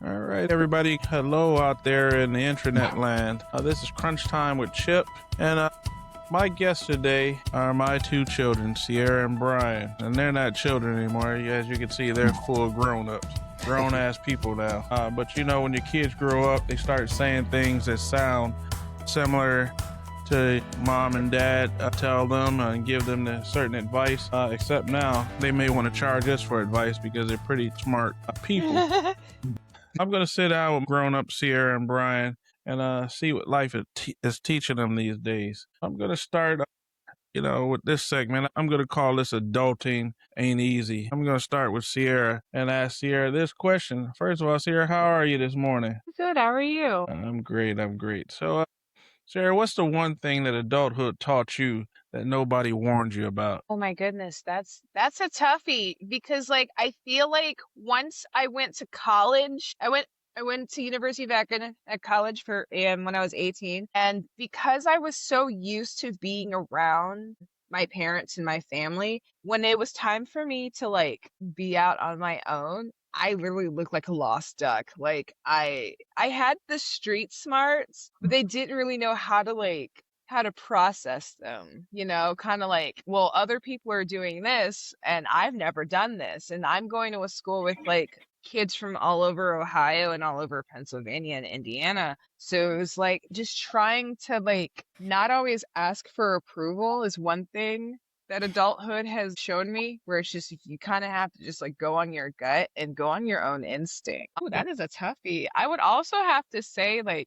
All right, everybody. Hello out there in the internet land. This is Crunch Time with Chip. And my guests today are my two children, Ciara and Bryan. And they're not children anymore. As you can see, they're full grown-ups. Grown-ass people now. But you know, when your kids grow up, they start saying things that sound similar to mom and dad tell them and give them the certain advice. Except now, they may want to charge us for advice because they're pretty smart people. I'm going to sit down with grown-up Ciara and Bryan and see what life is teaching them these days. I'm going to start, with this segment. I'm going to call this Adulting Ain't Easy. I'm going to start with Ciara and ask Ciara this question. First of all, Ciara, how are you this morning? Good. How are you? I'm great. So, Ciara, what's the one thing that adulthood taught you that nobody warned you about? Oh my goodness, that's a toughie because I feel like once I went to college, I went to University of Akron at college when I was 18, and because I was so used to being around my parents and my family, when it was time for me to be out on my own, I literally looked like a lost duck. I had the street smarts, but they didn't really know how to process them, kind of well, other people are doing this and I've never done this. And I'm going to a school with kids from all over Ohio and all over Pennsylvania and Indiana. So it was just trying to not always ask for approval is one thing that adulthood has shown me, where it's just you kind of have to just go on your gut and go on your own instinct. Oh, that is a toughie. I would also have to say the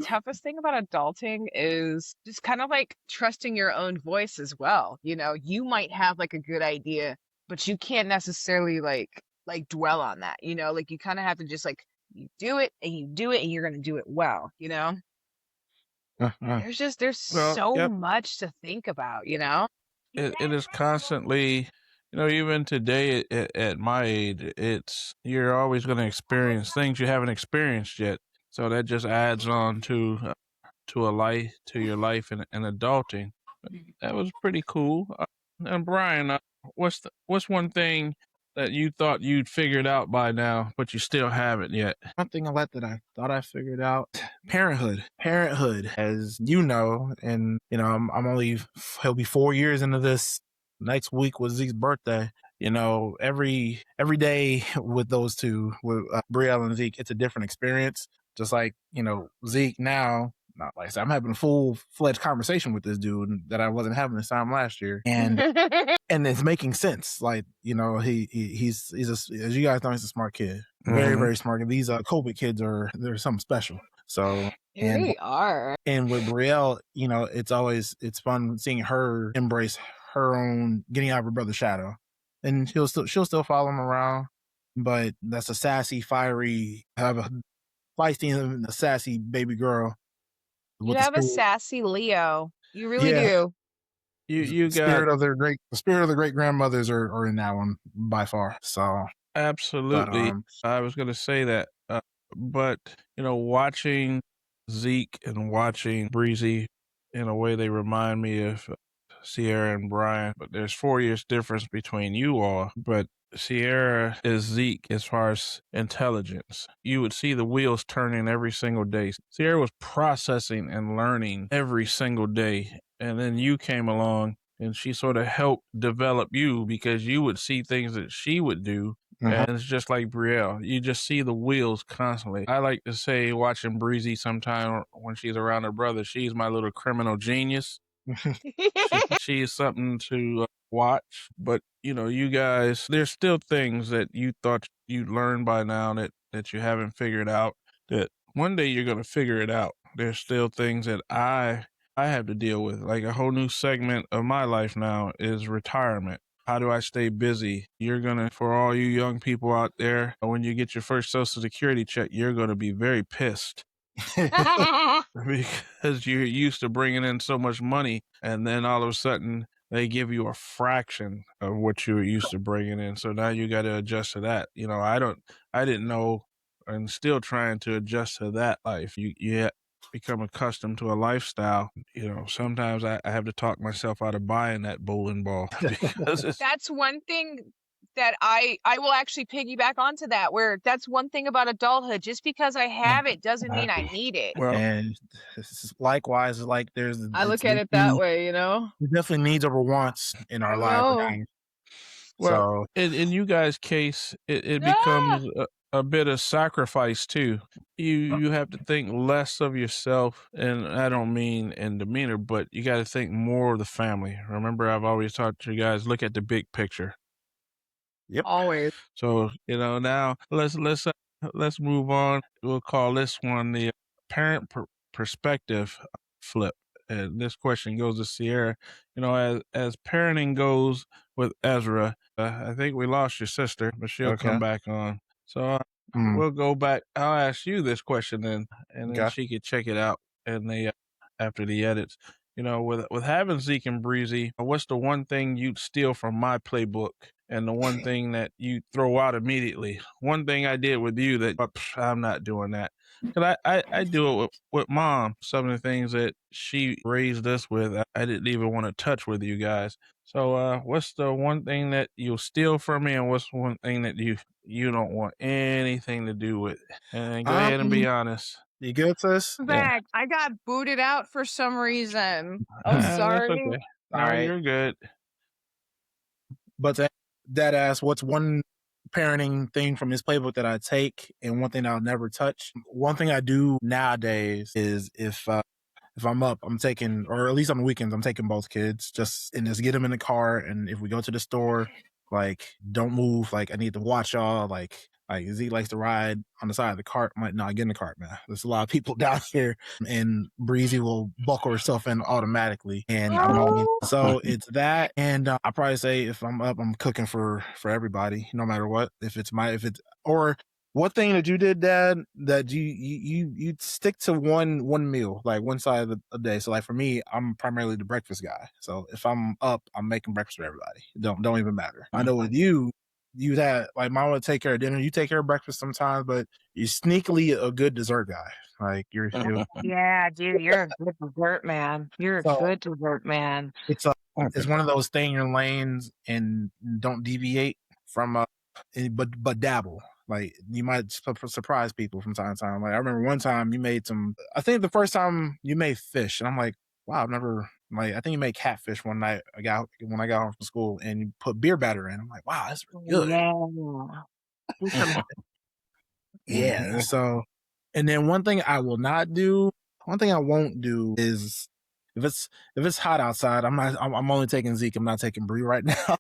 toughest thing about adulting is just kind of trusting your own voice as well. You might have a good idea, but you can't necessarily dwell on that. You kind of have to just you do it and you do it and you're going to do it well. There's Well, so yep. much to think about. It is constantly, even today at my age, you're always going to experience things you haven't experienced yet. So that just adds on to your life and adulting. That was pretty cool. And Bryan, what's one thing that you thought you'd figured out by now, but you still haven't yet? One thing that I thought I figured out: parenthood, as you know, and he'll be 4 years into this. Next week was Zeke's birthday. Every day with those two, with Brielle and Zeke, it's a different experience. Just like Zeke now. Not like I said, I'm having a full-fledged conversation with this dude that I wasn't having this time last year, and it's making sense. He's as you guys know, he's a smart kid, very smart. These COVID kids they're something special. So They really are. And with Brielle, it's fun seeing her embrace her own getting out of her brother's shadow, and she'll still follow him around, but that's a sassy, fiery, have a feisty and a sassy baby girl. You have a sassy Leo. You really do. You got the spirit of the great grandmothers are in that one by far. So absolutely. I was going to say that, but watching Zeke and watching Breezy, in a way, they remind me of Ciara and Bryan. But there's 4 years difference between you all. But Ciara is Zeke as far as intelligence. You would see the wheels turning every single day. Ciara was processing and learning every single day. And then you came along and she sort of helped develop you because you would see things that she would do. Mm-hmm. And it's just like Brielle. You just see the wheels constantly. I like to say, watching Breezy sometime when she's around her brother, she's my little criminal genius. She is something to watch. But, you guys, there's still things that you thought you'd learn by now that you haven't figured out, that one day you're going to figure it out. There's still things that I have to deal with. Like a whole new segment of my life now is retirement. How do I stay busy? For all you young people out there, when you get your first Social Security check, you're going to be very pissed. Because you're used to bringing in so much money, and then all of a sudden they give you a fraction of what you were used to bringing in. So now you got to adjust to that. I didn't know, and still trying to adjust to that life. You become accustomed to a lifestyle. Sometimes I have to talk myself out of buying that bowling ball. That's one thing that I will actually piggyback onto that, where that's one thing about adulthood. Just because I have it doesn't mean I need it. Well, And likewise, like I look at it that way, you know? there's definitely needs over wants in our I lives know. now. well, So, in you guys' case, it Ah! becomes a bit of sacrifice too. You have to think less of yourself, and I don't mean in demeanor, but you got to think more of the family. Remember, I've always taught you guys look at the big picture. yep. Always. So now let's move on. We'll call this one the parent perspective flip. And this question goes to Sierra. As parenting goes with Ezra, I think we lost your sister, but she'll Okay. come back on. So Mm, we'll go back. I'll ask you this question then, and then okay. she could check it out in the after the edits. With having Zeke and Breezy, what's the one thing you'd steal from my playbook, and the one thing that you throw out immediately? One thing I did with you that I'm not doing that. Cause I do it with mom. Some of the things that she raised us with, I didn't even want to touch with you guys. So, what's the one thing that you'll steal from me, and what's one thing that you don't want anything to do with? And go ahead and be honest. You good, sis? Yeah, Back. I got booted out for some reason. I'm that's sorry. okay. All No, right. you're good. But that ass, what's one parenting thing from his playbook that I take and one thing I'll never touch? One thing I do nowadays is if I'm up, I'm taking, or at least on the weekends, I'm taking both kids and just get them in the car. And if we go to the store, like, don't move. Like, I need to watch y'all. Like Z likes to ride on the side of the cart. Might not get in the cart, man. There's a lot of people down here, and Breezy will buckle herself in automatically. And I'm only, Oh. so it's that. And I probably say if I'm up, I'm cooking for everybody, no matter what. Or what thing that you did, Dad, that you stick to one meal, like one side of the day. So like for me, I'm primarily the breakfast guy. So if I'm up, I'm making breakfast for everybody. Don't even matter. I know with you had like mom would take care of dinner. You take care of breakfast sometimes, but you're sneakily a good dessert guy. Like Yeah, dude, you're a good dessert man. You're a so good dessert man. it's it's one of those stay in your lanes and don't deviate from but dabble. Like you might surprise people from time to time. Like I remember one time you made some. I think the first time you made fish, and I'm like, wow, I've never like. I think you made catfish one night. When I got home from school, and you put beer batter in. I'm like, wow, that's really good. Yeah. Do some Yeah. So, and then one thing I will not do, one thing I won't do is if it's hot outside. I'm only taking Zeke. I'm not taking Bree right now.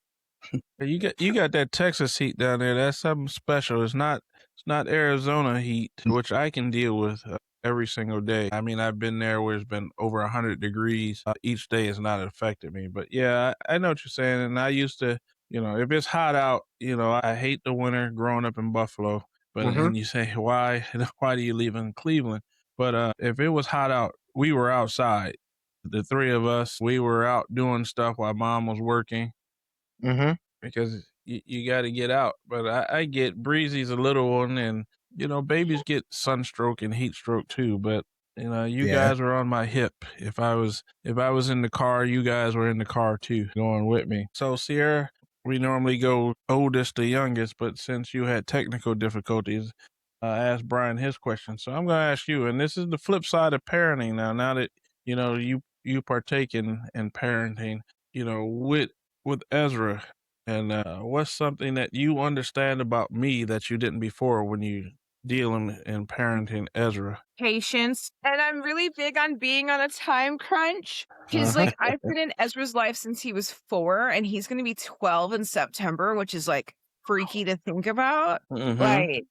You got that Texas heat down there. That's something special. It's not Arizona heat, which I can deal with every single day. I mean, I've been there where it's been over 100 degrees each day. Has not affected me, but yeah, I know what you're saying. And I used to, if it's hot out, I hate the winter. Growing up in Buffalo, but Mm-hmm. and you say why? Why do you live in Cleveland? But if it was hot out, we were outside. The three of us, we were out doing stuff while mom was working Mm-hmm. because you got to get out. But I get Breezy's a little one, and babies get sunstroke and heat stroke too. But you Yeah. guys were on my hip. If I was in the car, you guys were in the car too, going with me. So Sierra, we normally go oldest to youngest, but since you had technical difficulties, I asked Brian his question. So I'm going to ask you, and this is the flip side of parenting now. Now that you partake in parenting, with Ezra. And what's something that you understand about me that you didn't before when you dealing and parenting Ezra? patience. And I'm really big on being on a time crunch. Because, like, I've been in Ezra's life since he was 4, and he's going to be 12 in September, which is, like, freaky to think about. Mm-hmm. Like,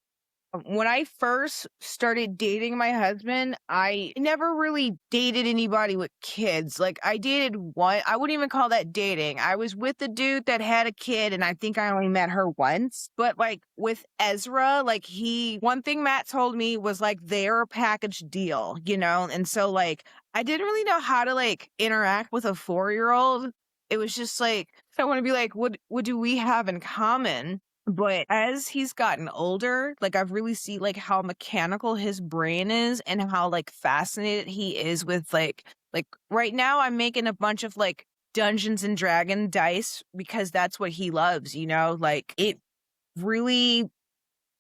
when I first started dating my husband, I never really dated anybody with kids. Like, I dated one, I wouldn't even call that dating. I was with a dude that had a kid, and I think I only met her once. But, like, with Ezra, like, one thing Matt told me was, like, they're a package deal, you know? And so, like, I didn't really know how to, like, interact with a 4-year-old. It was just like, I want to be like, what do we have in common? But as he's gotten older, like I've really seen like how mechanical his brain is and how like fascinated he is with like right now I'm making a bunch of like Dungeons and Dragon dice because that's what he loves, you know? Like, it really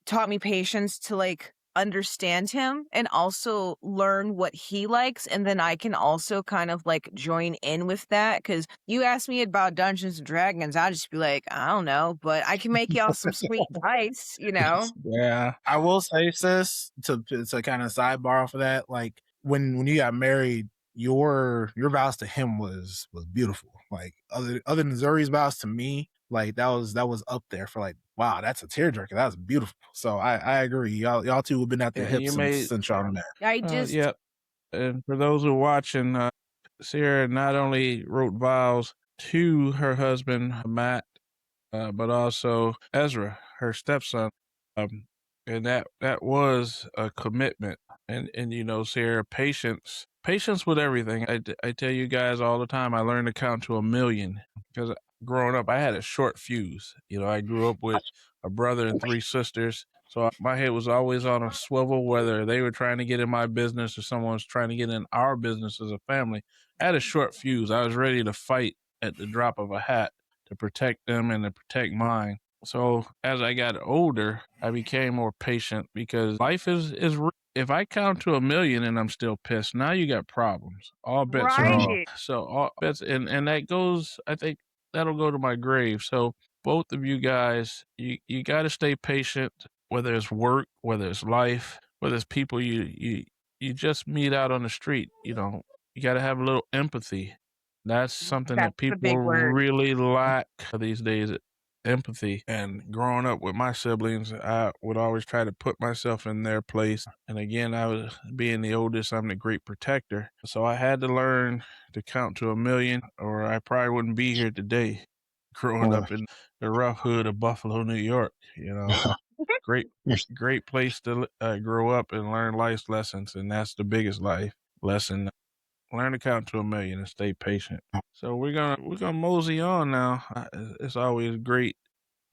taught me patience to, like, understand him and also learn what he likes, and then I can also kind of, like, join in with that. Because you ask me about Dungeons& and Dragons, I'll just be like, "I don't know, but I can make y'all some sweet dice," you know? Yeah, I will say, sis, to kind of sidebar off of that, like when you got married, your vows to him was beautiful. Like other than Zuri's vows to me, like that was up there for like, wow, that's a tearjerker. That was beautiful. So I agree. Y'all two have been at the Yeah, and hip you made since y'all met. I just yeah. And for those who are watching, Ciara not only wrote vows to her husband Matt, but also Ezra, her stepson. Um, and that was a commitment. And Sarah, patience with everything. I tell you guys all the time. I learned to count to 1,000,000 because growing up, I had a short fuse. I grew up with a brother and 3 sisters. So my head was always on a swivel, whether they were trying to get in my business or someone was trying to get in our business as a family. I had a short fuse. I was ready to fight at the drop of a hat to protect them and to protect mine. So as I got older, I became more patient because life is if I count to 1,000,000 and I'm still pissed, now you got problems. All bets are off. right. So all bets and that goes. I think that'll go to my grave. So both of you guys, you got to stay patient. Whether it's work, whether it's life, whether it's people you just meet out on the street. You got to have a little empathy. That's something That's that the people big word. really lack these days, empathy. And growing up with my siblings, I would always try to put myself in their place. And again, I was being the oldest, I'm the great protector. So I had to learn to count to 1,000,000 or I probably wouldn't be here today growing Uh, up in the rough hood of Buffalo, New York. Great, great place to grow up and learn life's lessons. And that's the biggest life lesson. Learn to count to 1,000,000 and stay patient. So we're gonna mosey on now. It's always great,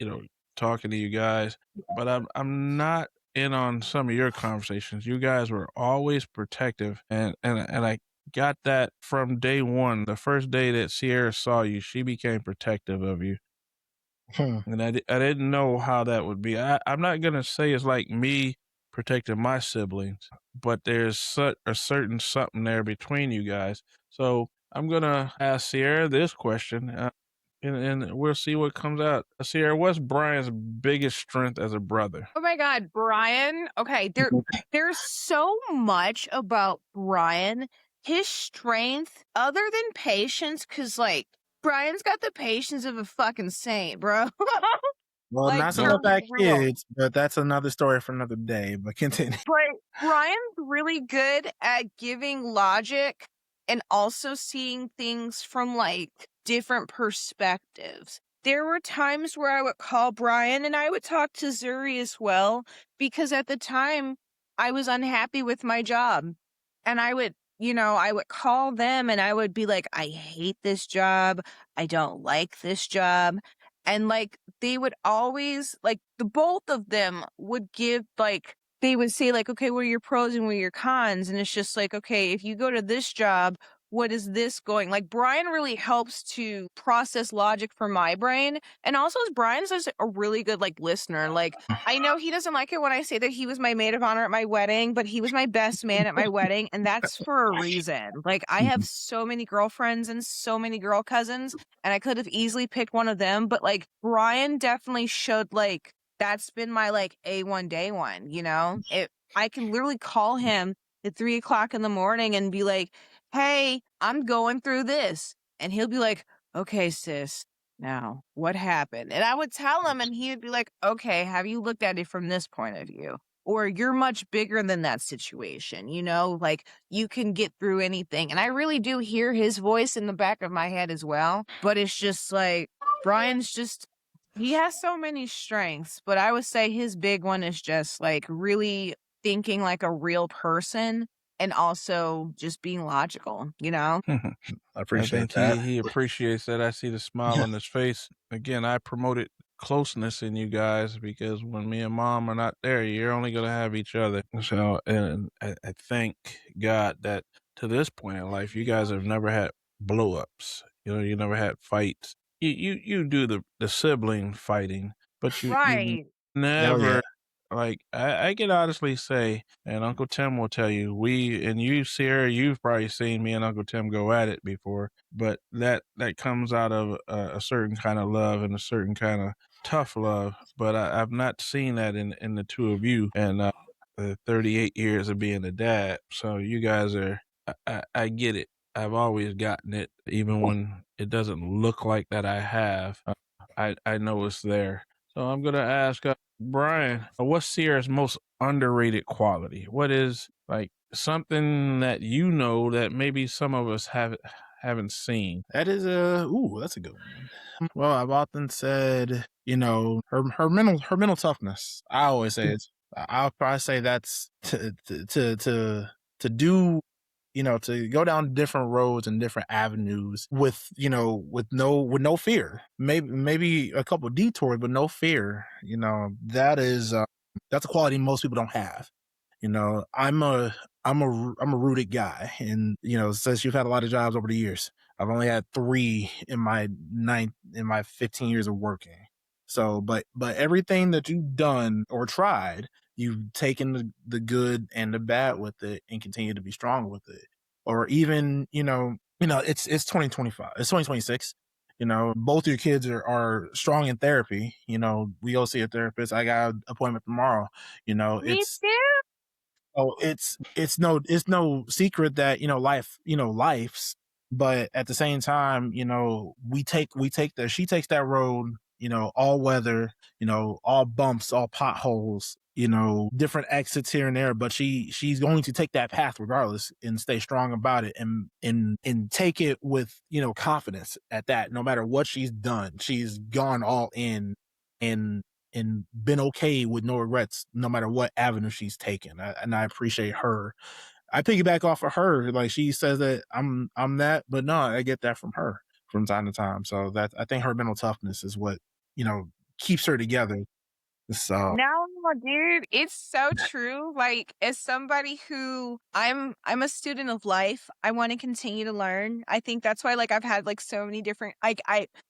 you know, talking to you guys. But I'm not in on some of your conversations. You guys were always protective, and I got that from day one. The first day that Ciara saw you, she became protective of you. hmm. And I didn't know how that would be. I'm not going to say it's like me protecting my siblings, but there's a certain something there between you guys. So I'm going to ask Ciara this question, and we'll see what comes out. Ciara, what's Brian's biggest strength as a brother? Oh my God, Brian. Okay, there's so much about Brian. His strength, other than patience, because like Brian's got the patience of a fucking saint, bro. Well, Like not so No. much for that real. kids, but that's another story for another day. But continue. But Brian's really good at giving logic and also seeing things from like different perspectives. There were times where I would call Brian and I would talk to Zuri as well because at the time I was unhappy with my job. And I would call them and I would be like, I hate this job. I don't like this job. And like they would always like the both of them would give like they would say like, okay, what are your pros and what are your cons? And it's just like, okay, if you go to this job, what is this going? Like Brian really helps to process logic for my brain. And also Brian's just a really good like listener. Like I know he doesn't like it when I say that he was my maid of honor at my wedding, but he was my best man at my wedding. And that's for a reason. Like I have so many girlfriends and so many girl cousins, and I could have easily picked one of them. But like Brian definitely showed like that's been my like A1 day one, you know? I can literally call him at 3 o'clock in the morning and be like, hey, I'm going through this. And he'll be like, okay, sis, now what happened? And I would tell him, and he would be like, okay, have you looked at it from this point of view? Or you're much bigger than that situation, you know, like you can get through anything. And I really do hear his voice in the back of my head as well. But it's just like, Brian's just he has so many strengths, but I would say his big one is just like really thinking like a real person and also just being logical, you know? I I appreciate think that. he appreciates that. I see the smile on his face. Again, I promoted closeness in you guys because when me and mom are not there, you're only going to have each other. So, and I thank God that to this point in life, you guys have never had blow ups. You never had fights. You do the sibling fighting, but you Right. Hell yeah. never like I can honestly say, and Uncle Tim will tell you, we and you, Sierra, you've probably seen me and Uncle Tim go at it before, but that comes out of a certain kind of love and a certain kind of tough love. But I've not seen that in the two of you, and 38 years of being a dad. So you guys are, I get it. I've always gotten it, even when it doesn't look like that I have. I know it's there. So I'm going to ask Brian, what's Sierra's most underrated quality? What is like something that you know that maybe some of us haven't seen? That is that's a good one. Well, I've often said, her mental toughness. I always say it's. I'll probably say that's to do, to go down different roads and different avenues with, with no fear. Maybe a couple detours, but no fear. That is that's a quality most people don't have. I'm a rooted guy, and since you've had a lot of jobs over the years, I've only had 3 in my 15 years of working. So, but everything that you've done or tried, you've taken the good and the bad with it, and continue to be strong with it. Or even, it's 2025, it's 2026. Both your kids are strong in therapy. We go see a therapist. I got an appointment tomorrow. Me It's too. Oh, it's no secret that life's, but at the same time, she takes that road, all weather, all bumps, all potholes, different exits here and there, but she's going to take that path regardless and stay strong about it, and take it with confidence at that. No matter what she's done, she's gone all in, and been okay with no regrets, no matter what avenue she's taken. And I appreciate her. I piggyback off of her. Like, she says that I'm that, but no, I get that from her from time to time. So that, I think her mental toughness is what keeps her together. So No, dude, it's so true. Like, as somebody who I'm a student of life, I want to continue to learn. I think that's why, like, I've had like so many different, like,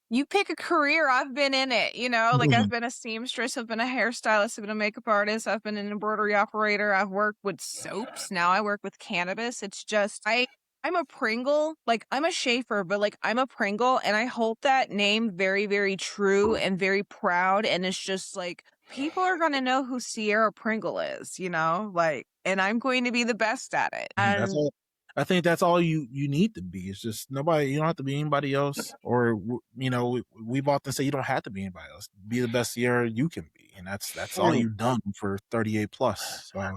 you pick a career, I've been in it, like I've been a seamstress, I've been a hairstylist, I've been a makeup artist, I've been an embroidery operator, I've worked with soaps, now I work with cannabis. It's just I'm a Pringle, like I'm a Schaefer, but like I'm a Pringle, and I hold that name very, very true and very proud. And it's just like people are gonna know who Sierra Pringle is, like, and I'm going to be the best at it. that's And all. I think that's all you need to be. It's just nobody. You don't have to be anybody else. Or we've often say you don't have to be anybody else. Be the best Sierra you can be, and that's all you've done for 38 plus. So All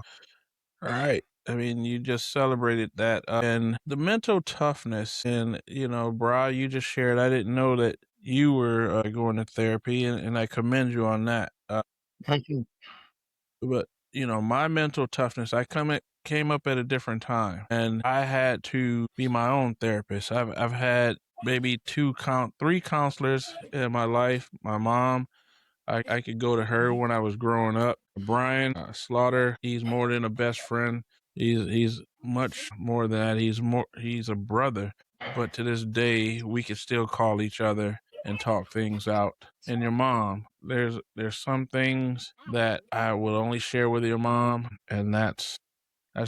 right. I mean, you just celebrated that. And the mental toughness, and, Bra, you just shared, I didn't know that you were going to therapy, and I commend you on that. thank you. But, my mental toughness, came up at a different time, and I had to be my own therapist. I've had maybe 3 counselors in my life. My mom, I could go to her when I was growing up. Brian Slaughter, he's more than a best friend. He's much more than that. He's a brother. But to this day, we can still call each other and talk things out. And your mom, there's some things that I will only share with your mom, and that's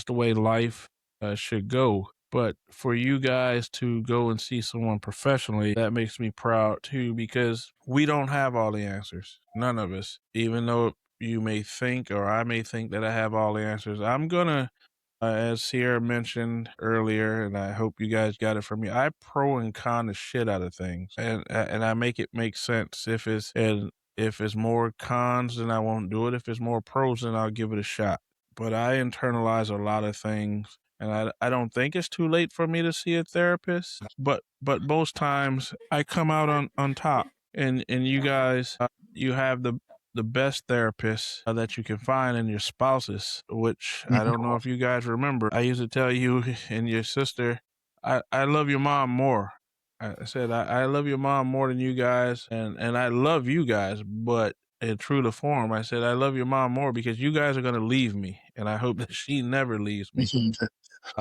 the way life should go. But for you guys to go and see someone professionally, that makes me proud too, because we don't have all the answers. None of us. Even though you may think, or I may think that I have all the answers, I'm going to, as Sierra mentioned earlier, and I hope you guys got it from me, I pro and con the shit out of things. And I make it make sense. If it's more cons, then I won't do it. If it's more pros, then I'll give it a shot. But I internalize a lot of things, and I don't think it's too late for me to see a therapist. But most times I come out on top, and you guys, you have the best therapist that you can find in your spouses, which I don't know if you guys remember. I used to tell you and your sister, I love your mom more. I said I love your mom more than you guys, and I love you guys, but and true to form, I said, I love your mom more because you guys are going to leave me. And I hope that she never leaves me.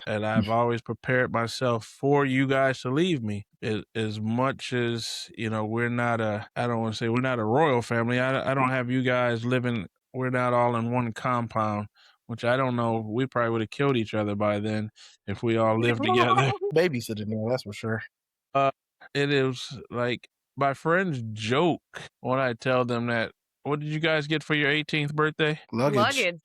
And I've always prepared myself for you guys to leave me. As much as, we're not I don't want to say we're not a royal family. I don't have you guys living, we're not all in one compound, which I don't know. We probably would have killed each other by then if we all lived together. Babysitting there, that's for sure. Uh, it is like my friends joke when I tell them that, what did you guys get for your 18th birthday? Luggage.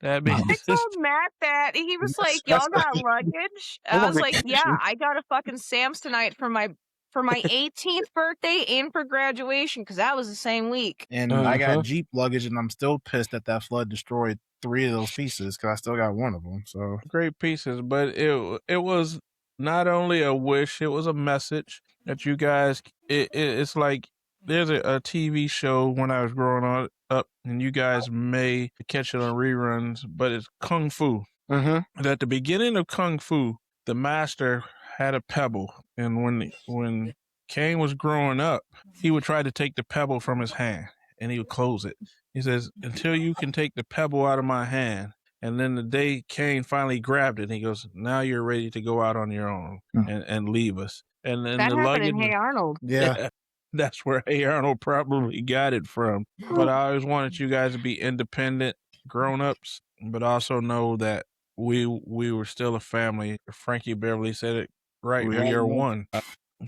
That means I told Matt that. He was like, "Y'all got luggage?" I was like, "Yeah, I got a fucking Samsonite for my 18th birthday and for graduation because that was the same week." And I got Jeep luggage, and I'm still pissed that flood destroyed 3 of those pieces because I still got one of them. So great pieces, but it was not only a wish, it was a message that you guys. It's like there's a TV show when I was growing up, and you guys may catch it on reruns, but it's Kung Fu. And at the beginning of Kung Fu, the master had a pebble, and when Caine was growing up, he would try to take the pebble from his hand, and he would close it. He says, "Until you can take the pebble out of my hand." And then the day Caine finally grabbed it, he goes, "Now you're ready to go out on your own and leave us." And then That the happened in luggage, Hey Arnold. yeah. that's where Hey Arnold probably got it from. But I always wanted you guys to be independent grown-ups, but also know that we were still a family. Frankie Beverly said it right. We are one.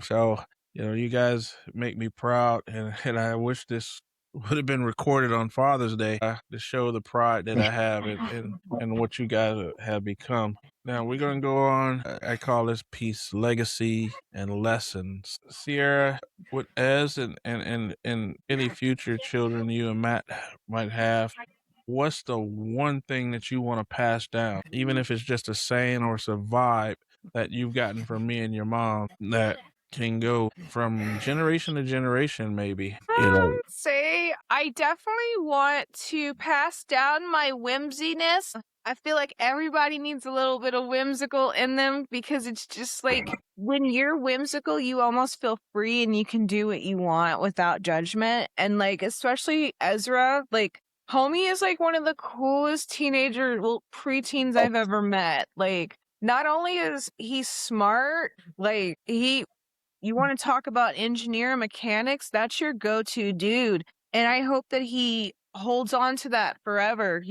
So, you guys make me proud, and I wish this would have been recorded on Father's Day to show the pride that I have and what you guys have become. Now we're gonna go on. I call this piece legacy and lessons. Ciara, with Ez and any future children you and Matt might have, what's the one thing that you want to pass down, even if it's just a saying or it's a vibe that you've gotten from me and your mom that can go from generation to generation, maybe? Say I definitely want to pass down my whimsiness. I feel like everybody needs a little bit of whimsical in them because it's just like when you're whimsical, you almost feel free and you can do what you want without judgment. And like, especially Ezra, like, homie is like one of the coolest preteens I've ever met. Like, not only is he smart, like, you want to talk about engineer and mechanics, that's your go-to dude. And I hope that he holds on to that forever,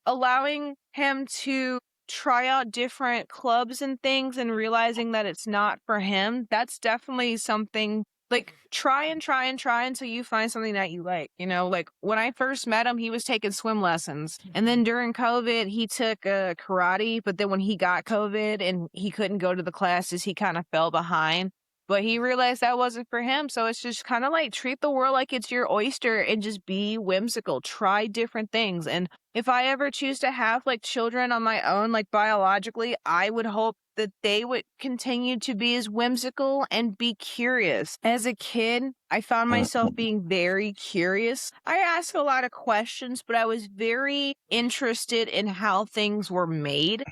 allowing him to try out different clubs and things and realizing that it's not for him. That's definitely something like try and try and try until you find something that you like. Like when I first met him, he was taking swim lessons. And then during COVID, he took karate. But then when he got COVID and he couldn't go to the classes, he kind of fell behind. But he realized that wasn't for him. So it's just kind of like treat the world like it's your oyster and just be whimsical. Try different things. And if I ever choose to have like children on my own, like biologically, I would hope that they would continue to be as whimsical and be curious. As a kid, I found myself being very curious. I asked a lot of questions, but I was very interested in how things were made,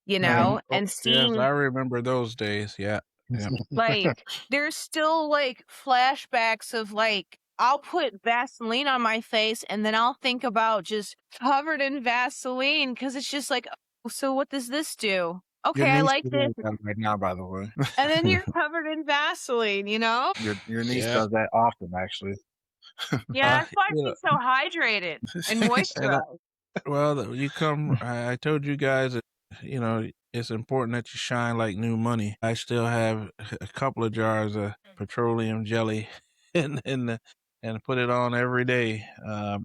and seeing. Yes, I remember those days. Yeah. Like, there's still like flashbacks of like, I'll put Vaseline on my face and then I'll think about just covered in Vaseline because it's just like, oh, so what does this do? Okay, I like this. Right now, by the way. And then you're covered in Vaseline, Your niece does that often, actually. Yeah, that's why she's so hydrated and moisturized. Well, I told you guys, it's important that you shine like new money. I still have a couple of jars of petroleum jelly and put it on every day. I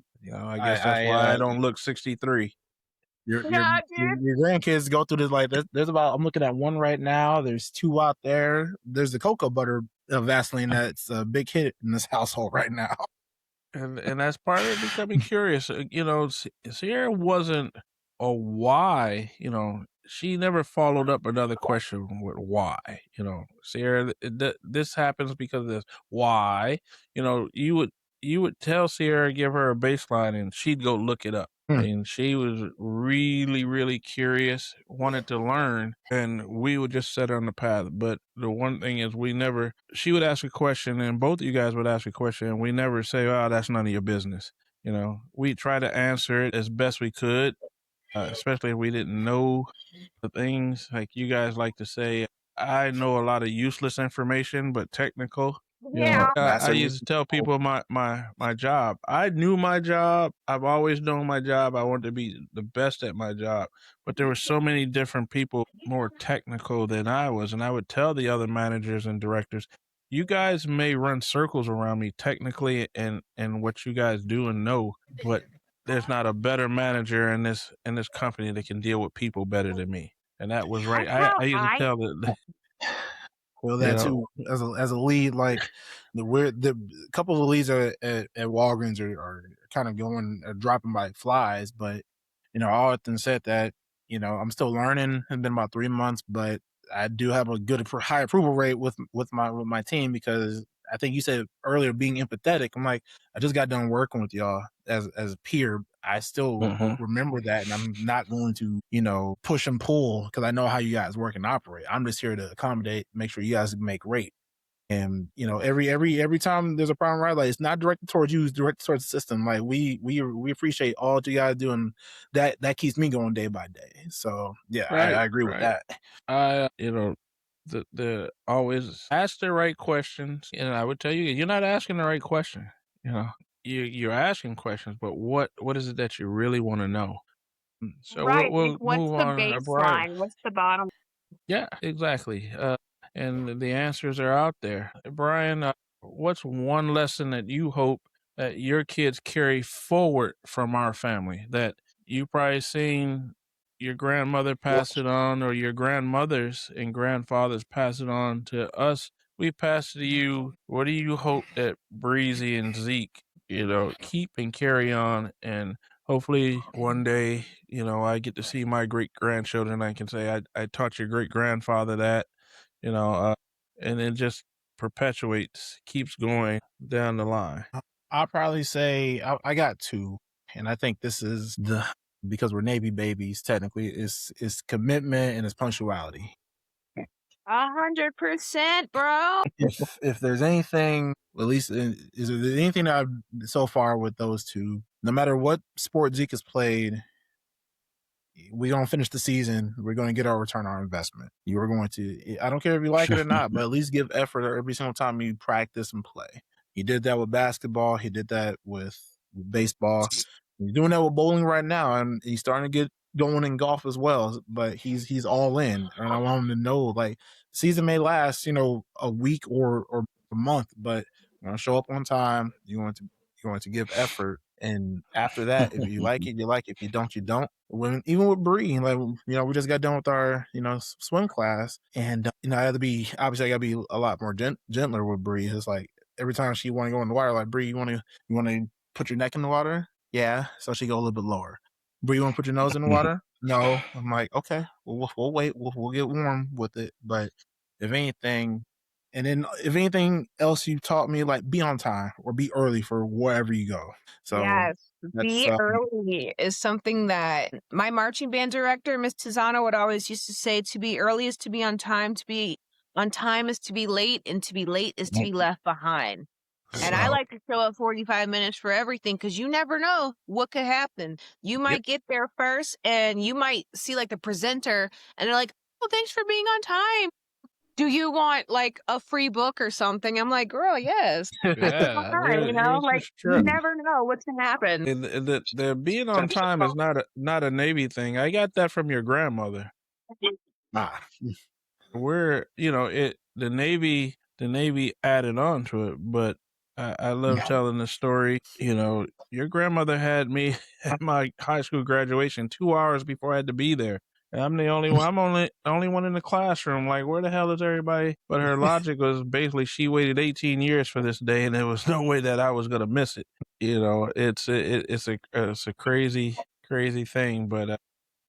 guess that's why I don't look 63. Your grandkids go through this like there's about, I'm looking at one right now. There's 2 out there. There's the cocoa butter Vaseline that's a big hit in this household right now. And that's part of it becoming curious. Ciara wasn't a why. She never followed up another question with why. Ciara, this happens because of this. Why? You would tell Ciara, give her a baseline, and she'd go look it up. Hmm. and she was really, really curious, wanted to learn, and we would just set her on the path. But the one thing is, she would ask a question, and both of you guys would ask a question, and we never say, "Oh, that's none of your business." We try to answer it as best we could, especially if we didn't know the things like you guys like to say. I know a lot of useless information, but technical. Yeah. I Master. used to tell people my job. I knew my job. I've always known my job. I wanted to be the best at my job. But there were so many different people more technical than I was, and I would tell the other managers and directors, "You guys may run circles around me technically and what you guys do and know, but there's not a better manager in this company that can deal with people better than me." And that was right. That's I how used to I tell the Well, you that know. too. As a lead, like the couple of the leads at Walgreens are kind of going dropping like flies. But I often said that I'm still learning. It's been about 3 months, but I do have a good high approval rate with my team because I think you said earlier being empathetic. I'm like, I just got done working with y'all as a peer. I still Mhm. remember that, and I'm not going to push and pull because I know how you guys work and operate. I'm just here to accommodate, make sure you guys make rate. And every time there's a problem, right? Like, it's not directed towards you, it's directed towards the system. Like, we appreciate all that you guys do, and that keeps me going day by day. So yeah, Right, I agree with right. that. I, the always ask the right questions, and I would tell you, you're not asking the right question. You know, you're asking questions, but what is it that you really want to know? So we'll right. Like, we'll what's move the on, Brian. baseline? What's the bottom? Yeah, exactly. And the answers are out there. Brian, what's one lesson that you hope that your kids carry forward from our family that you probably seen your grandmother pass it on, or your grandmothers and grandfathers pass it on to us? We pass it to you. What do you hope that Breezy and Zeke, keep and carry on, and hopefully one day, I get to see my great grandchildren. I can say I taught your great grandfather that, you know, uh, and it just perpetuates, keeps going down the line. I'll probably say I got two, and I think this is the because we're Navy babies. Technically, is commitment and it's punctuality. 100%, bro. If there's anything, at least is there anything that I've so far with those two, no matter what sport Zeke has played, we're gonna finish the season. We're gonna get our return on our investment. You're going to. I don't care if you like it or not, but at least give effort every single time you practice and play. He did that with basketball. He did that with baseball. He's doing that with bowling right now, and he's starting to get going in golf as well. But he's all in, and I want him to know like season may last, a week or a month, but you're gonna show up on time. You're going to give effort, and after that, if you like it, you like it. If you don't, you don't. Even with Bree, like we just got done with our swim class, and I had to be obviously I got to be a lot more gentler with Bree. It's like every time she want to go in the water, like Bree, you want to put your neck in the water, yeah. So she go a little bit lower. Bree, you want to put your nose in the water? No. I'm like, okay, we'll wait. We'll get warm with it. But if anything, and then if anything else you taught me, like be on time or be early for wherever you go. So Yes. that's Be early is something that my marching band director, Miss Tizano, would always used to say: to be early is to be on time, to be on time is to be late, and to be late is to be left behind. And I so like to show up 45 minutes for everything because you never know what could happen. You yep. might get there first and you might see like the presenter and they're like, "Oh, thanks for being on time. Do you want like a free book or something?" I'm like, "Girl, yes." On Yeah, time, this like is you true. never know what's gonna happen. And the being on time is not a Navy thing. I got that from your grandmother. ah, We're it the Navy added on to it, but I love yeah. telling the story. Your grandmother had me at my high school graduation 2 hours before I had to be there. And I'm the only one. I'm only the only one in the classroom. Like, where the hell is everybody? But her logic was basically she waited 18 years for this day, and there was no way that I was gonna miss it. It's a crazy crazy thing, but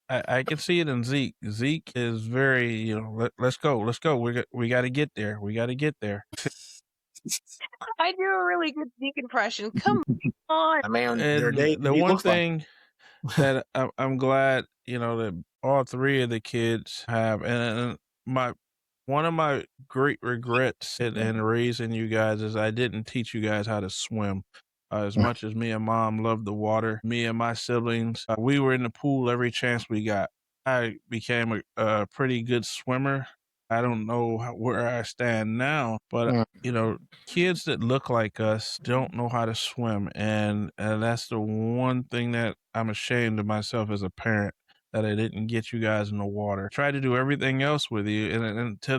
I can see it in Zeke. Zeke is very, let's go, let's go. We got to get there. We got to get there. I do a really good Zeke impression. Come on. I mean, there are And days the he one looks like thing, that I'm glad, that all three of the kids have, and my one of my great regrets in raising you guys is I didn't teach you guys how to swim. As much as me and mom loved the water, me and my siblings, we were in the pool every chance we got. I became a pretty good swimmer. I don't know where I stand now, but kids that look like us don't know how to swim, and that's the one thing that I'm ashamed of myself as a parent, that I didn't get you guys in the water. Tried to do everything else with you, and for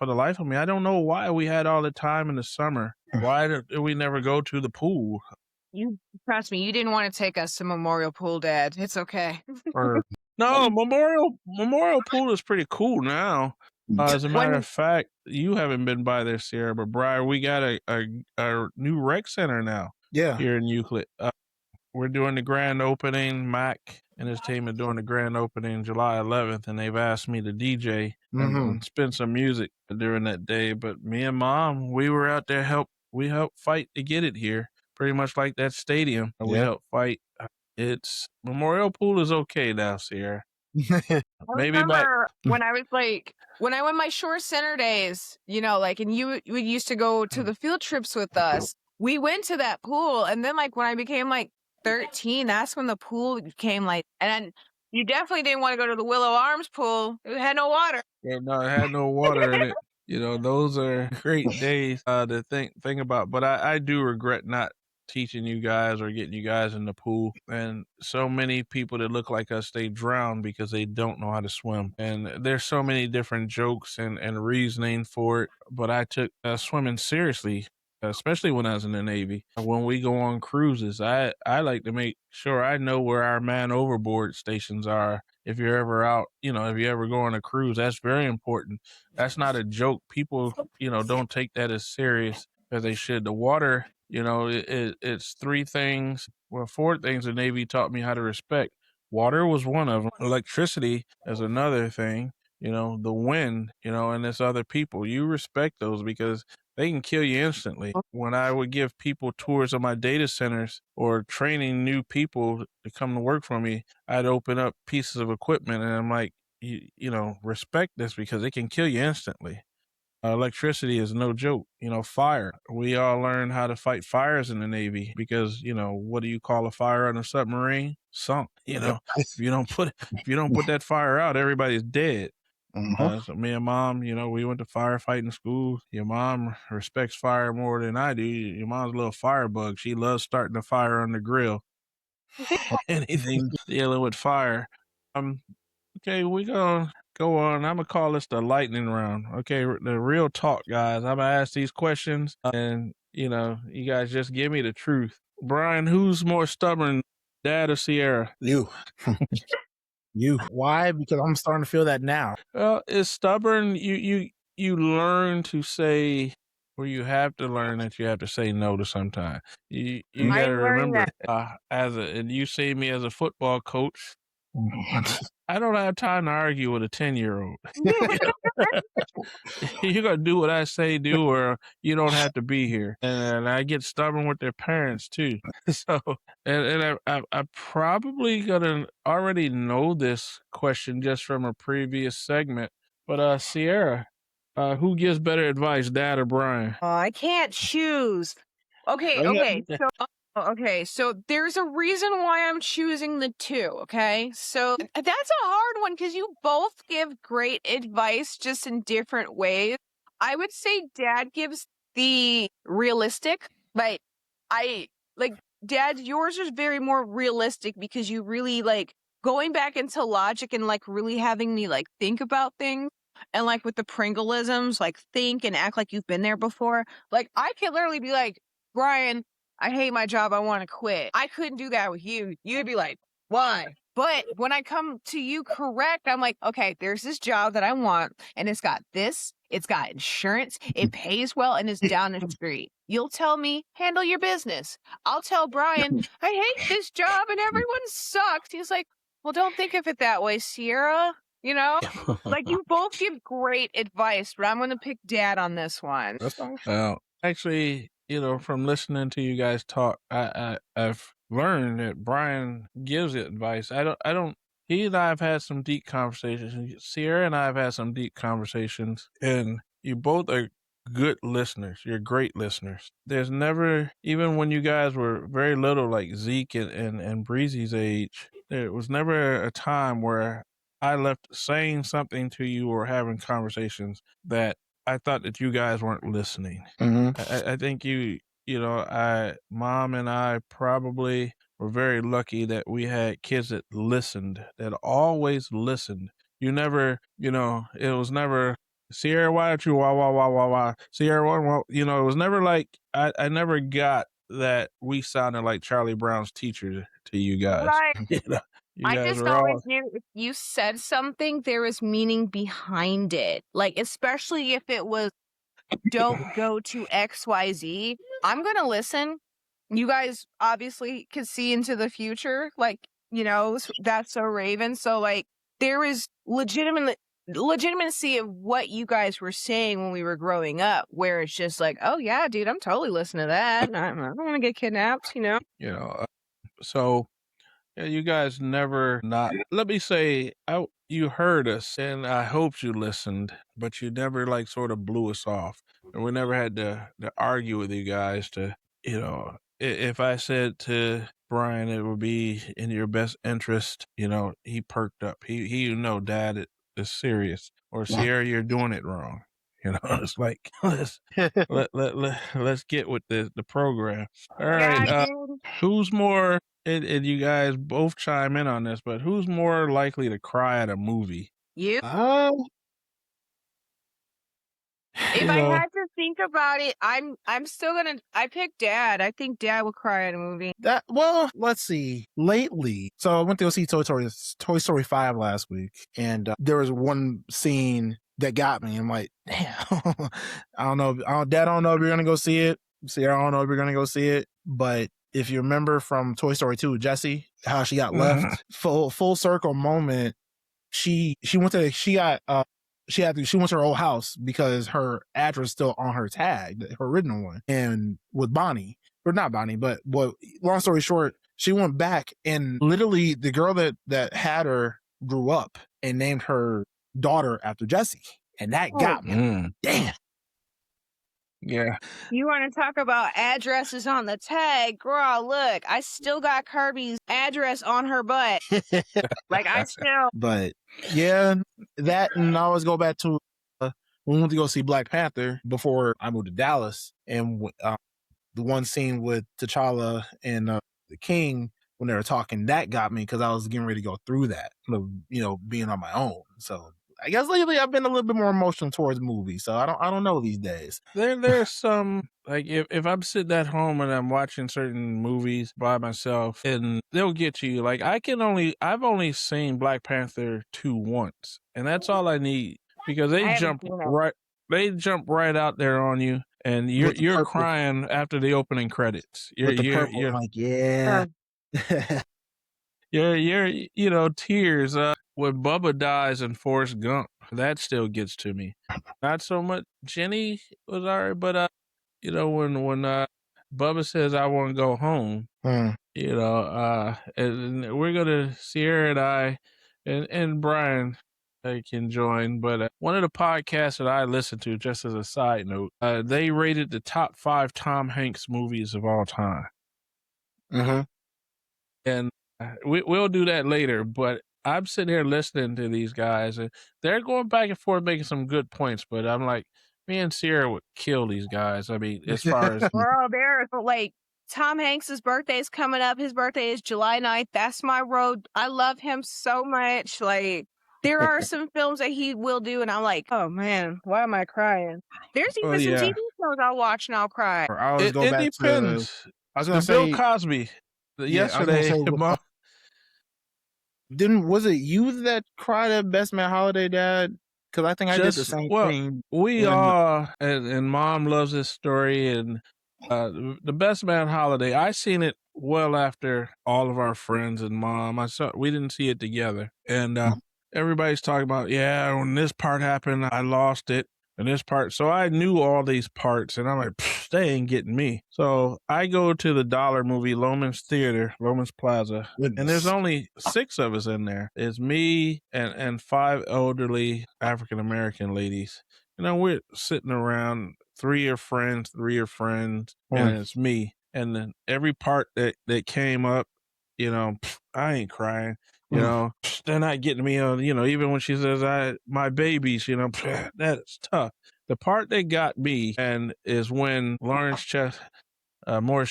the life of me, I don't know why we had all the time in the summer. Why did we never go to the pool? You trust me, you didn't want to take us to Memorial Pool, Dad. It's okay. Or no, Memorial Pool is pretty cool now. As a matter When of fact, you haven't been by there, Sierra, but Brian, we got a new rec center now Yeah. here in Euclid. We're doing the grand opening. Mac and his team are doing the grand opening July 11th, and they've asked me to DJ and spin some music during that day. But me and Mom, we were out there we helped fight to get it here. Pretty much like that stadium. We Yeah. helped fight. It's Memorial Pool is okay now, Sierra. I Maybe back. remember when I was when I went my short center days, and we used to go to the field trips with us. We went to that pool, and then when I became 13, that's when the pool became and then you definitely didn't want to go to the Willow Arms pool. It had no water. Yeah, no, it had no water in it. Those are great days to think about. But I do regret not teaching you guys or getting you guys in the pool. And so many people that look like us, they drown because they don't know how to swim. And there's so many different jokes and reasoning for it. But I took swimming seriously, especially when I was in the Navy. When we go on cruises, I like to make sure I know where our man overboard stations are. If you're ever out, if you ever go on a cruise, that's very important. That's not a joke. People, don't take that as serious as they should. The water, it's three things. Well, four things the Navy taught me how to respect. Water was one of them. Electricity is another thing. The wind, and this other people. You respect those because they can kill you instantly. When I would give people tours of my data centers or training new people to come to work for me, I'd open up pieces of equipment and I'm like, respect this because it can kill you instantly. Electricity is no joke. Fire. We all learn how to fight fires in the Navy because, what do you call a fire on a submarine? Sunk. If you don't put that fire out, everybody's dead. So me and Mom, we went to firefighting school. Your mom respects fire more than I do. Your mom's a little firebug. She loves starting a fire on the grill. Anything dealing with fire. Okay, we gonna go on. I'm gonna call this the lightning round. Okay, the real talk, guys. I'm gonna ask these questions, and you guys just give me the truth. Brian, who's more stubborn, Dad or Sierra? You. You. Why? Because I'm starting to feel that now. Well, it's stubborn. You learn to say, or you have to learn that you have to say no to sometimes. You I got to learned remember, that. and you see me as a football coach. I don't have time to argue with a 10-year-old. You're gonna do what I say do, or you don't have to be here. And I get stubborn with their parents too. So, and I probably gonna already know this question just from a previous segment. But Sierra, who gives better advice, Dad or Brian? Oh, I can't choose. Okay, so there's a reason why I'm choosing the two, okay? So that's a hard one because you both give great advice just in different ways. I would say Dad gives the realistic, I Dad, yours is very more realistic because you really going back into logic and really having me think about things. And with the Pringleisms, think and act like you've been there before. I can literally be like, Brian, I hate my job. I want to quit. I couldn't do that with you. You'd be like, why? But when I come to you correct, I'm like, okay, there's this job that I want, and it's got this, it's got insurance, it pays well, and it's down the street. You'll tell me, handle your business. I'll tell Brian, I hate this job and everyone sucks. He's like, well, don't think of it that way, Sierra. You both give great advice, but I'm going to pick Dad on this one. Well, actually, from listening to you guys talk, I've learned that Brian gives advice. I don't. He and I have had some deep conversations. Ciara and I have had some deep conversations, and you both are good listeners. You're great listeners. There's never, even when you guys were very little, like Zeke and Breezy's age, there was never a time where I left saying something to you or having conversations that I thought that you guys weren't listening. Mm-hmm. I think mom and I probably were very lucky that we had kids that listened, that always listened. You never, it was never, Ciara, why don't you, wah, wah, wah, wah, wah, Ciara, wah, wah, it was never like, I never got that we sounded like Charlie Brown's teacher to you guys. Right. You I guys just were all, always knew if you said something, there was meaning behind it. Like, especially if it was, don't go to XYZ, I'm going to listen. You guys obviously can see into the future. Like, that's so Raven. So, like, there is legitimacy of what you guys were saying when we were growing up, where it's just like, oh, yeah, dude, I'm totally listening to that. I don't want to get kidnapped, so yeah, you guys never not. Let me say, you heard us, and I hoped you listened, but you never like sort of blew us off, and we never had to argue with you guys. If I said to Brian it would be in your best interest, he perked up. Dad, it is serious, or Ciara, you're doing it wrong. It's like let's get with the program. All right, Yeah, dude. who's more? And you guys both chime in on this, but who's more likely to cry at a movie? You? Uh, If you I know had to think about it, I'm still gonna. I picked Dad. I think Dad would cry at a movie. that. Well, let's see. Lately, so I went to go see Toy Story 5 last week, and there was one scene that got me. I'm like, damn. I don't know. Dad, I don't know if you're gonna go see it. Ciara, I don't know if you're gonna go see it, but if you remember from Toy Story 2, Jessie, how she got left, full circle moment. She went to she got she went to her old house because her address still on her tag, her original one, and with Bonnie, or not Bonnie, but long story short, she went back and literally the girl that had her grew up and named her daughter after Jessie, and that got me. Damn. Yeah. You want to talk about addresses on the tag, girl? Look, I still got Kirby's address on her butt. Like I still. But yeah, that, and I always go back to we went to go see Black Panther before I moved to Dallas, and the one scene with T'Challa and the King when they were talking, that got me because I was getting ready to go through that, being on my own. So I guess lately I've been a little bit more emotional towards movies. So I don't know these days. There's some, like, if I'm sitting at home and I'm watching certain movies by myself, and they'll get to you. Like I've only seen Black Panther 2 once, and that's all I need, because I haven't seen it. they jump right out there on you, and With the you're purple, crying after the opening credits. with the purple, I'm like, yeah. Tears when Bubba dies in Forrest Gump. That still gets to me. Not so much Jenny was alright, but when Bubba says I want to go home, and we're gonna, Ciara and I and Bryan can join, but one of the podcasts that I listen to, just as a side note, they rated the top 5 Tom Hanks movies of all time. And we'll do that later, but I'm sitting here listening to these guys, and they're going back and forth making some good points, but I'm like, me and Ciara would kill these guys. I mean, as far as Girl, like Tom Hanks's birthday is coming up. His birthday is July 9th. That's my road. I love him so much. Like, there are some films that he will do, and I'm like, oh man, why am I crying? There's even some TV shows I'll watch and I'll cry. I always go it back depends. to. I was gonna Bill say Cosby yesterday. Was it you that cried at Best Man Holiday, Dad? Because I think I did the same thing. We all, and Mom loves this story, and the Best Man Holiday, I seen it well after all of our friends and Mom. We didn't see it together, and everybody's talking about, when this part happened, I lost it. and this part. So I knew all these parts, and I'm like, they ain't getting me. So I go to the dollar movie, Loman's Theater, Loman's Plaza, and there's Goodness. only 6 of us in there. It's me and 5 elderly African American ladies. We're sitting around. 3 are friends, and it's me. And then every part that came up, I ain't crying. They're not getting me on. Even when she says my babies, that's tough. The part that got me and is when Morris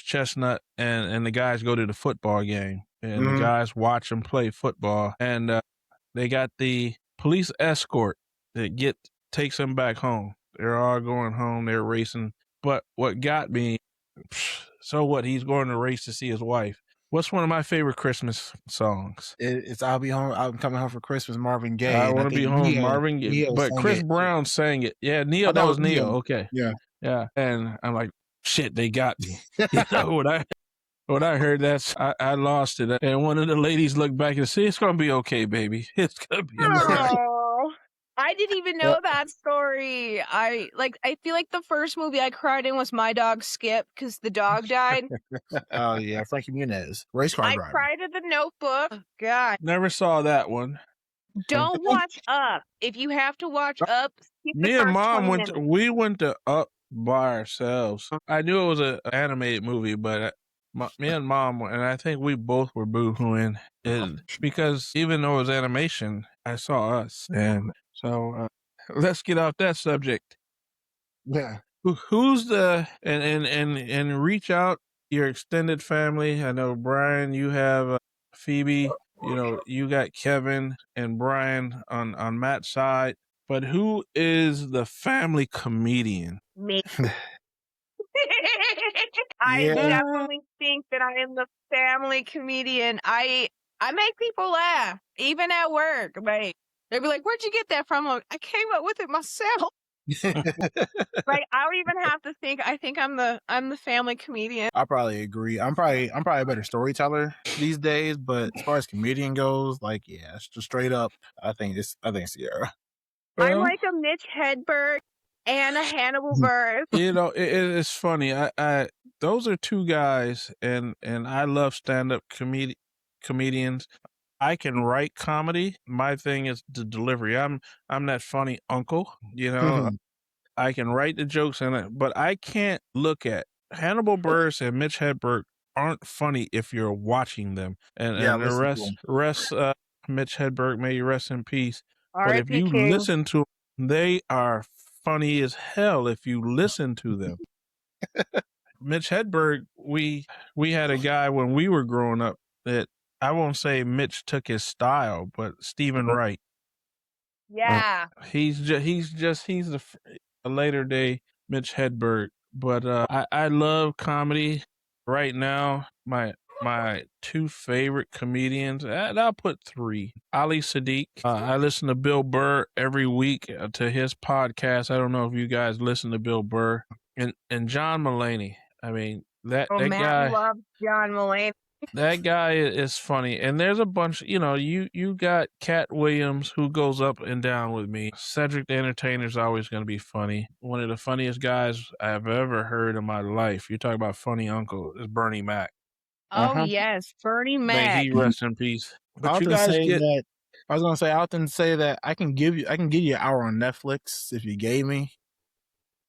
Chestnut and the guys go to the football game, and the guys watch them play football, and they got the police escort that takes them back home. They're all going home. They're racing. But what got me, so what? He's going to race to see his wife. What's one of my favorite Christmas songs? It's "I'll Be Home." I'm coming home for Christmas. Marvin Gaye, I and I want to be think home, Marvin Gaye. Neo But sang Chris it. Brown sang it. Yeah, Oh, that was Neo. Okay. Yeah. Yeah. And I'm like, shit, they got me. When I heard that, I lost it. And one of the ladies looked back and said, it's going to be okay, baby. It's going to be okay. Oh, I didn't even know that story. I feel like the first movie I cried in was My Dog Skip because the dog died. Oh yeah, Frankie Muniz, race car I driver. cried at The Notebook. Oh, God. Never saw that one. Don't watch Up. If you have to watch Up, skip the Me and first Mom 20 went minutes. went to Up by ourselves. I knew it was an animated movie, but me and Mom, and I think we both were boohooing it because even though it was animation, I saw us. And so let's get off that subject. Yeah. Who's the and reach out your extended family? I know Brian, you have Phoebe. You got Kevin and Brian on Matt's side. But who is the family comedian? Me. I Yeah. definitely think that I am the family comedian. I make people laugh, even at work. Like they'll be like, "Where'd you get that from?" I came up with it myself. Like I don't even have to think. I think I'm the family comedian. I probably agree. I'm probably a better storyteller these days, but as far as comedian goes, like yeah, it's just straight up. I think Ciara. I'm Well, like a Mitch Hedberg and a Hannibal Buress. it's funny. I those are 2 guys, and I love stand up comedians. I can write comedy. My thing is the delivery. I'm that funny uncle. I can write the jokes in it, but I can't look at Hannibal Buress and Mitch Hedberg aren't funny if you're watching them. Yeah, And the listen to him. rest, Mitch Hedberg, may you rest in peace. But if R.I.P. you King. listen to them, they are funny as hell if you listen to them. Mitch Hedberg, we had a guy when we were growing up that I won't say Mitch took his style, but Stephen Wright. Yeah. He's a later day Mitch Hedberg, but I love comedy right now. My 2 favorite comedians, and I'll put 3. Ali Sadiq. I listen to Bill Burr every week to his podcast. I don't know if you guys listen to Bill Burr and John Mulaney. I mean that Matt guy. loves John Mulaney. That guy is funny, and there's a bunch. You got Cat Williams who goes up and down with me. Cedric the Entertainer's always going to be funny. One of the funniest guys I've ever heard in my life. You talk about funny uncle is Bernie Mac. Oh yes, Bernie May Mac. he rest in peace. I But you often guys say get that. I was gonna say I often say that I can give you an hour on Netflix if you gave me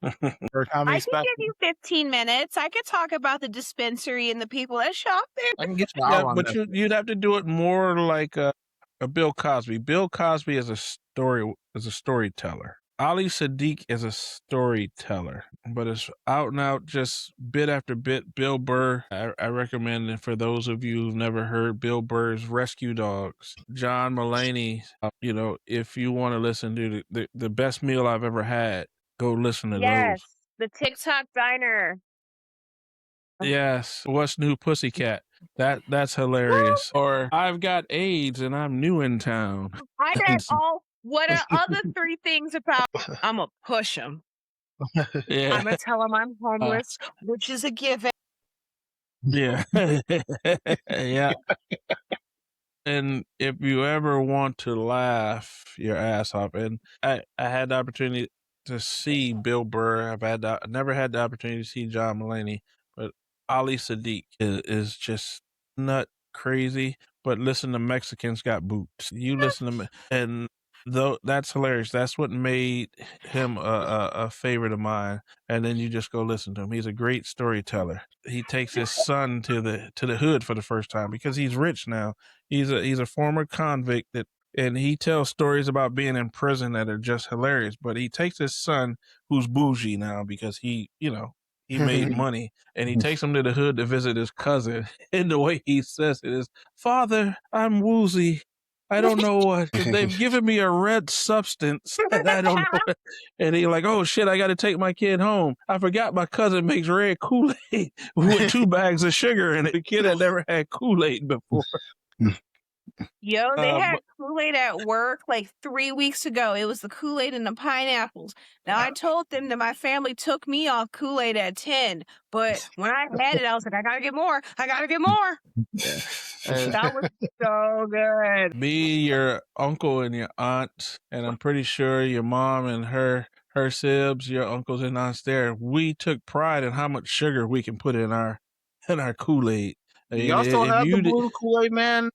for a comedy I can special. give you 15 minutes. I could talk about the dispensary and the people that shop there. I can get you an yeah, hour on but Netflix. you'd have to do it more like a Bill Cosby. Bill Cosby is a storyteller. Ali Sadiq is a storyteller, but it's out and out, just bit after bit. Bill Burr, I recommend it for those of you who've never heard Bill Burr's Rescue Dogs. John Mulaney, if you want to listen to the best meal I've ever had, go listen to Yes, those. the TikTok diner. Yes, what's new, Pussycat? That's hilarious. Or I've got AIDS and I'm new in town. I got all. What are other 3 things about? I'm gonna push him. Yeah. I'm gonna tell him I'm homeless, which is a given. Yeah. Yeah. And if you ever want to laugh your ass off, and I had the opportunity to see Bill Burr. I never had the opportunity to see John Mulaney, but Ali Sadiq is just nut crazy. But listen to Mexicans Got Boots. You listen to me, and though that's hilarious. That's what made him a favorite of mine. And then you just go listen to him. He's a great storyteller. He takes his son to the hood for the first time because he's rich now. He's a former convict and he tells stories about being in prison that are just hilarious. But he takes his son, who's bougie now because he made money, and he takes him to the hood to visit his cousin. And the way he says it is, "Father, I'm woozy. I don't know what they've given me a red substance, and I don't know." What. And he like, "Oh shit, I got to take my kid home. I forgot my cousin makes red Kool-Aid with 2 bags of sugar in it." The kid had never had Kool-Aid before. Yo, they had But Kool-Aid at work like 3 weeks ago. It was the Kool-Aid and the pineapples. Now, I told them that my family took me off Kool-Aid at 10, but when I had it, I was like, I gotta get more. I gotta get more. yeah, That was so good. me, your uncle, and your aunt, and I'm pretty sure your mom and her sibs, your uncles and aunts there, we took pride in how much sugar we can put in our Kool-Aid. I mean, Y'all still if have the you did, blue Kool-Aid, man?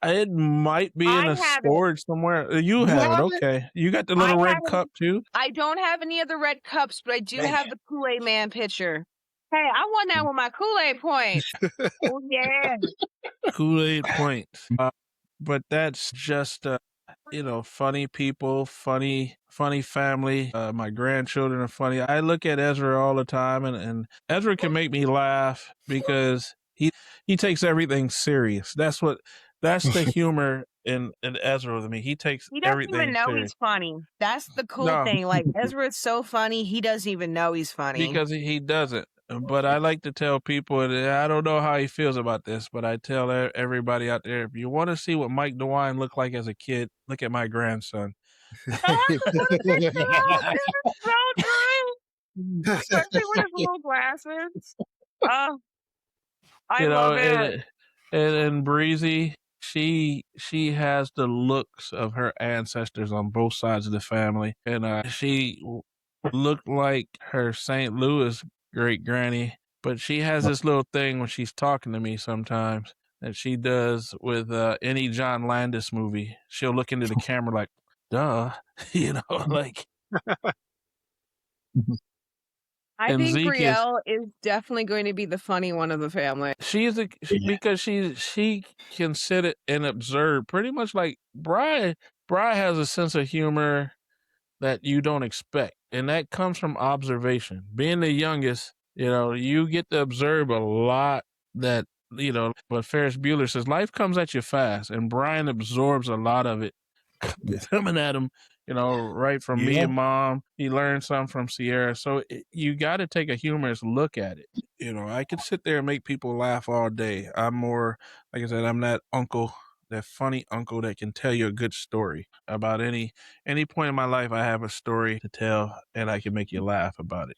it might be in I a have it. storage somewhere. You You have it, have it? okay? You got the I little have red it. cup too. I don't have any of the red cups, but I do Man. have the Kool-Aid Man picture. Hey, I won that with my Kool-Aid points. Oh, yeah. Kool-Aid points. But that's just funny people, funny family. My grandchildren are funny. I look at Ezra all the time, and Ezra can make me laugh because he takes everything serious. That's the humor in Ezra with me. He takes He doesn't even everything know serious. he's funny. That's the cool No, thing. Like, Ezra is so funny, he doesn't even know he's funny. because he doesn't. But I like to tell people, and I don't know how he feels about this, but I tell everybody out there, if you want to see what Mike DeWine looked like as a kid, look at my grandson. It's so true. Especially with his little glasses. Oh, I You know, love it. and Breezy, she has the looks of her ancestors on both sides of the family, and she looked like her St. Louis great granny, but she has this little thing when she's talking to me sometimes that she does with any John Landis movie. She'll look into the camera like, "Duh," like. I And think Zeke is Brielle is definitely going to be the funny one of the family. Yeah. because she can sit and observe pretty much like Brian. Brian has a sense of humor that you don't expect, and that comes from observation. Being the youngest, you get to observe a lot that But Ferris Bueller says life comes at you fast, and Brian absorbs a lot of it coming at him. Right from me Yeah. and mom. He learned something from Ciara, so you got to take a humorous look at it. I could sit there and make people laugh all day. I'm more, like I said, I'm that uncle, that funny uncle that can tell you a good story about any point in my life. I have a story to tell, and I can make you laugh about it.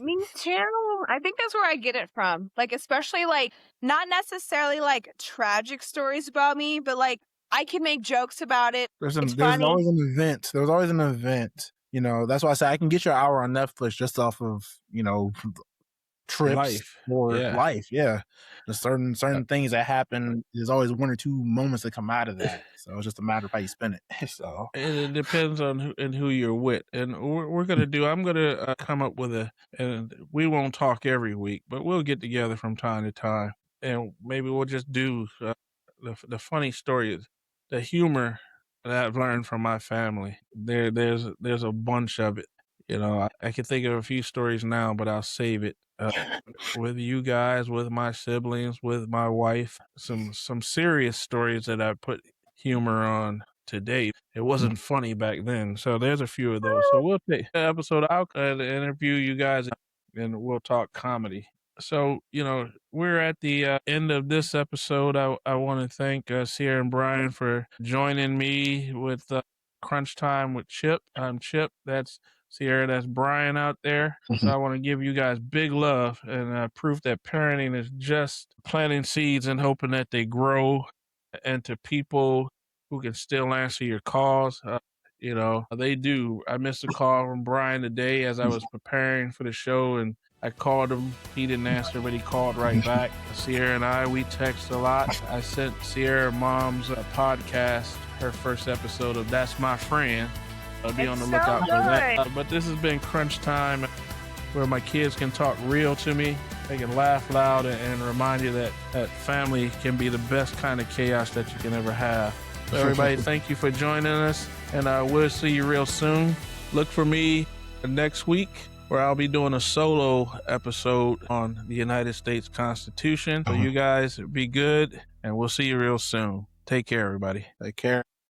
Me too. I think that's where I get it from. Like, especially like not necessarily like tragic stories about me, but like I can make jokes about it. It's There's funny. always an event. There's always an event. That's why I say I can get your hour on Netflix just off of trips Life, or yeah. life. Yeah, there's certain things that happen. There's always one or two moments that come out of that. So it's just a matter of how you spin it. So And it depends on who you're with. And I'm gonna come up with and we won't talk every week, but we'll get together from time to time, and maybe we'll just do the funny stories, the humor that I've learned from my family. There's a bunch of it. I can think of a few stories now, but I'll save it. With you guys, with my siblings, with my wife, some serious stories that I put humor on today. It wasn't funny back then, so there's a few of those. So we'll take the episode out and interview you guys, and we'll talk comedy. So we're at the end of this episode. I want to thank Ciara and Bryan for joining me with Crunch Time with Chip. I'm Chip. That's Ciara, that's Bryan out there. So I want to give you guys big love and proof that parenting is just planting seeds and hoping that they grow into people who can still answer your calls. You know, they do. I missed a call from Brian today as I was preparing for the show, and I called him. He didn't answer, but he called right back. Ciara and I, we text a lot. I sent Ciara mom's podcast, her first episode of That's My Friend. I'll be on the lookout for that. But this has been crunch time where my kids can talk real to me. They can laugh loud and remind you that family can be the best kind of chaos that you can ever have. So everybody, thank you for joining us, and we'll see you real soon. Look for me next week where I'll be doing a solo episode on the United States Constitution. So you guys be good, and we'll see you real soon. Take care, everybody. Take care.